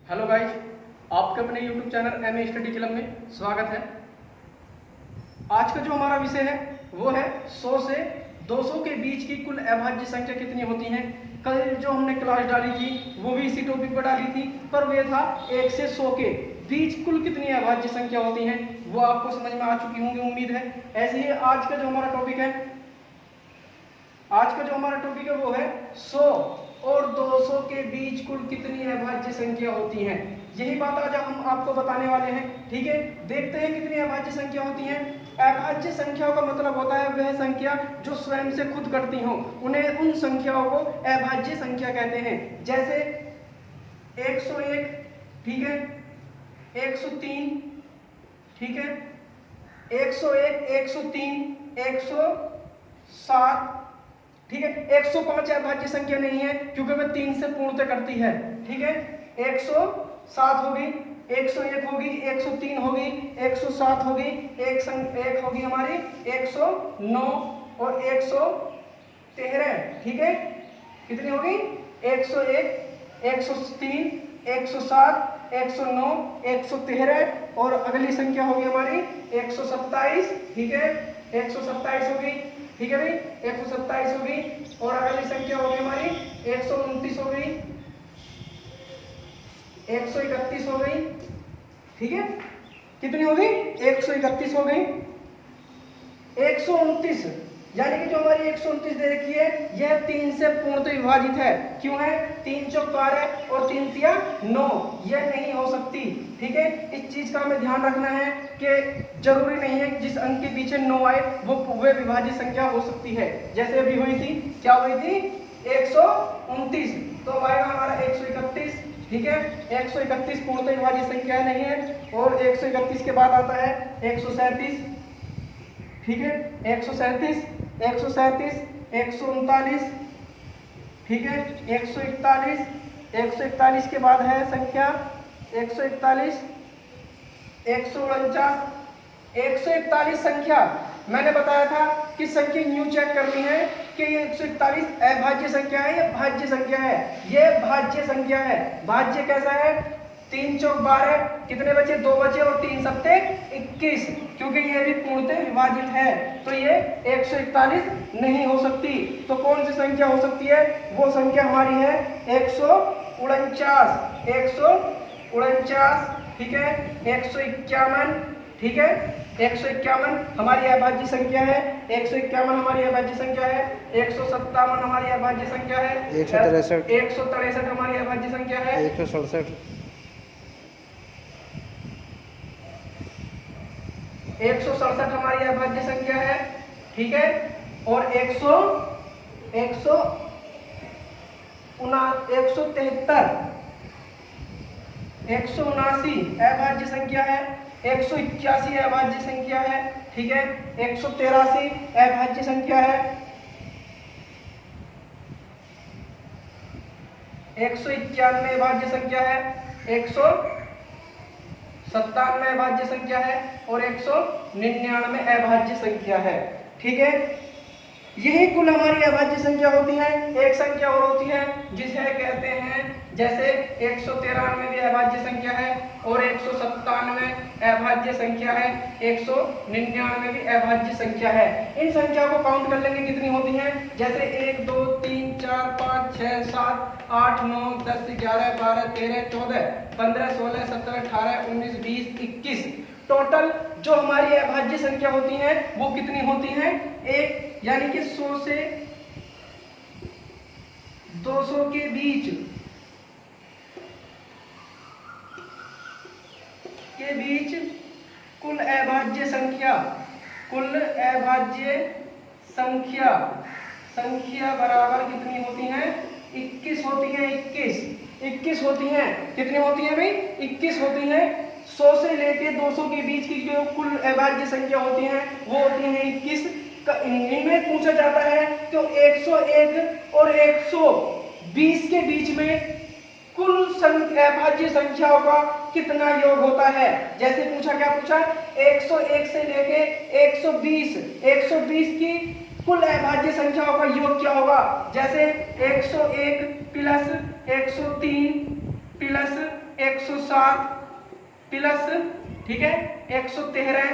Hello guys, आपके अपने YouTube channel M A study club में स्वागत है। आज का जो हमारा विषय है वो है 100 से 200 के बीच की कुल अभाज्य संख्या कितनी होती है। कल जो हमने क्लास डाली थी वो भी इसी टॉपिक पर डाली थी, पर वे था 1 से 100 के बीच कुल कितनी अभाज्य संख्या होती हैं, वो आपको समझ में आ चुकी होंगी उम्मीद है। ऐसे ही आज का जो हमारा टॉपिक है वो है 100 और 200 के बीच कुल कितनी अभाज्य संख्या होती हैं। यही बात आज हम आपको बताने वाले हैं। ठीक है, देखते हैं कितनी अभाज्य संख्या होती हैं। अभाज्य संख्याओं का मतलब होता है वह संख्या जो स्वयं से खुद घटती हो, उन्हें उन संख्याओं को अभाज्य संख्या कहते हैं। जैसे 101, ठीक है, 103, ठीक है, 101, 103, 107, ठीक है। 105 अभाज्य संख्या नहीं है क्योंकि वह 3 से पूर्णतः करती है। ठीक है, 107 होगी, 101 होगी, 103 होगी, 107 होगी, एक होगी हमारी 109 और 113। ठीक है, कितनी होगी? 101, 103, 107, 109, 113 और अगली संख्या होगी हमारी 127। ठीक है, 127 होगी, ठीक है भाई, 127 होगी और अगली संख्या होगी हमारी 129 हो गई, 131 हो गई। ठीक है, कितनी हो गई? 131 हो गई। 129 यानी कि जो हमारी 129 दे रखी है यह 3 से पूर्णतः विभाजित है। क्यों है? 3 चौक 12 और 3 तिया 9, यह नहीं हो सकती। ठीक है, इस चीज का हमें ध्यान रखना है कि जरूरी नहीं है जिस अंक के पीछे 9 आए वो विभाज्य संख्या हो सकती है। जैसे अभी हुई थी, क्या हुई थी? 129, तो आएगा हमारा 131। ठीक है, 131 पूर्णतः विभाज्य संख्या नहीं है। और 131 के बाद आता है 137। ठीक है, 137, 137, 139, ठीक है, 141, 141 के बाद है संख्या 141, 149, 141 संख्या। मैंने बताया था कि संख्या न्यू चेक करनी है कि ये 141 अभाज्य संख्या है या भाज्य संख्या है। ये भाज्य संख्या है। भाज्य कैसा है? 3 चौक 12, कितने बचे? 2 बचे और 3 सत्ते 21, क्योंकि ये भी पूर्णतः विभाजित है तो ये 141 नहीं हो सकती। तो कौन सी संख्या हो सकती है? वो संख्या हमारी है 149, 149, ठीक है, 151, ठीक है, 151 हमारी अभाज्य संख्या है, 151 हमारी अभाज्य संख्या है, 157 हमारी अभाज्य संख्या है, 163 हमारी अभाज्य संख्या है, 167, 167 हमारी अभाज्य संख्या है। ठीक है, और 173, 179 अभाज्य संख्या है, 181 अभाज्य संख्या है। ठीक है, 183 अभाज्य संख्या है, 191 अभाज्य संख्या है, 197 अभाज्य संख्या है और 199 अभाज्य संख्या है। ठीक है, यही कुल हमारी अभाज्य संख्या होती है। एक संख्या और होती है जिसे कहते हैं, जैसे 193 भी अभाज्य संख्या है और 197 अभाज्य संख्या है, 199 भी अभाज्य संख्या है। इन संख्याओं को काउंट कर लेंगे कितनी होती हैं। जैसे 1, 2, 3, 4, 5, 6, 7, 8, 9, 10, 11, 12, 13, 14, 15, 16, 17, 18, 19, 20, 21। टोटल जो हमारी अभाज्य संख्या होती है वो कितनी होती है? एक, यानी कि 100 से 200 के बीच कुल अभाज्य संख्या, संख्या बराबर कितनी होती है? 21 होती है। 21 होती हैं। कितनी होती है भाई? 21 होती हैं। 100 से लेके 200 के बीच की जो कुल अभाज्य संख्या होती है वो होती है 21। इनमें पूछा जाता है तो 101 और 120 के बीच में कुल अभाज्य संख्याओं का कितना योग होता है। जैसे पूछा, क्या पूछा? 101 से लेके 120 की कुल अभाज्य संख्याओं का योग क्या होगा। जैसे 101 प्लस 103 प्लस 107 प्लस, ठीक है, 113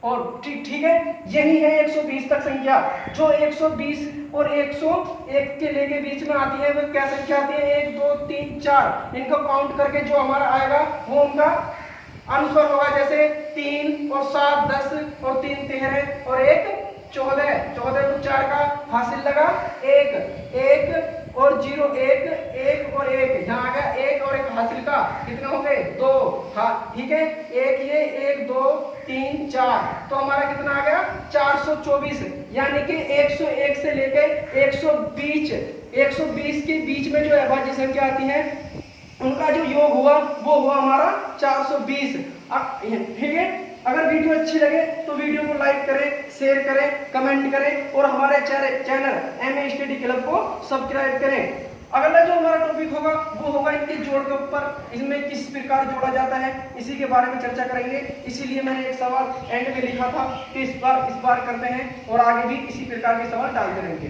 और ठीक है, यही है 120 तक संख्या। जो 120 और 101 के लेके बीच में आती है वो क्या संख्या आती है? 1 2 3 4। इनको काउंट करके जो हमारा आएगा वो उनका अनुस्वर होगा। जैसे 3 और 7 10 और 3 13 और 1 14। 14 को 4 का हासिल लगा 1 1 और 0 1 1 और 1, यहाँ आ गया 1 और 1 हासिल का कितने हो गए? 2। हाँ ठीक है, एक ये 1 2 3 4, तो हमारा कितना आ गया? 424। यानी कि 101 से लेके 120 के बीच में जो अभाज्य संख्या आती है उनका जो योग हुआ वो हुआ हमारा 420। ठीक है, अगर वीडियो अच्छी लगे तो वीडियो को लाइक करें, शेयर करें, कमेंट करें और हमारे चैनल एमए स्टडी क्लब को सब्सक्राइब करें। अगला जो हमारा टॉपिक होगा वो होगा इनके जोड़ के ऊपर, इसमें किस प्रकार जोड़ा जाता है इसी के बारे में चर्चा करेंगे। इसीलिए मैंने एक सवाल एंड में लिखा था कि इस बार करते हैं और आगे भी इसी प्रकार के सवाल डालते रहेंगे।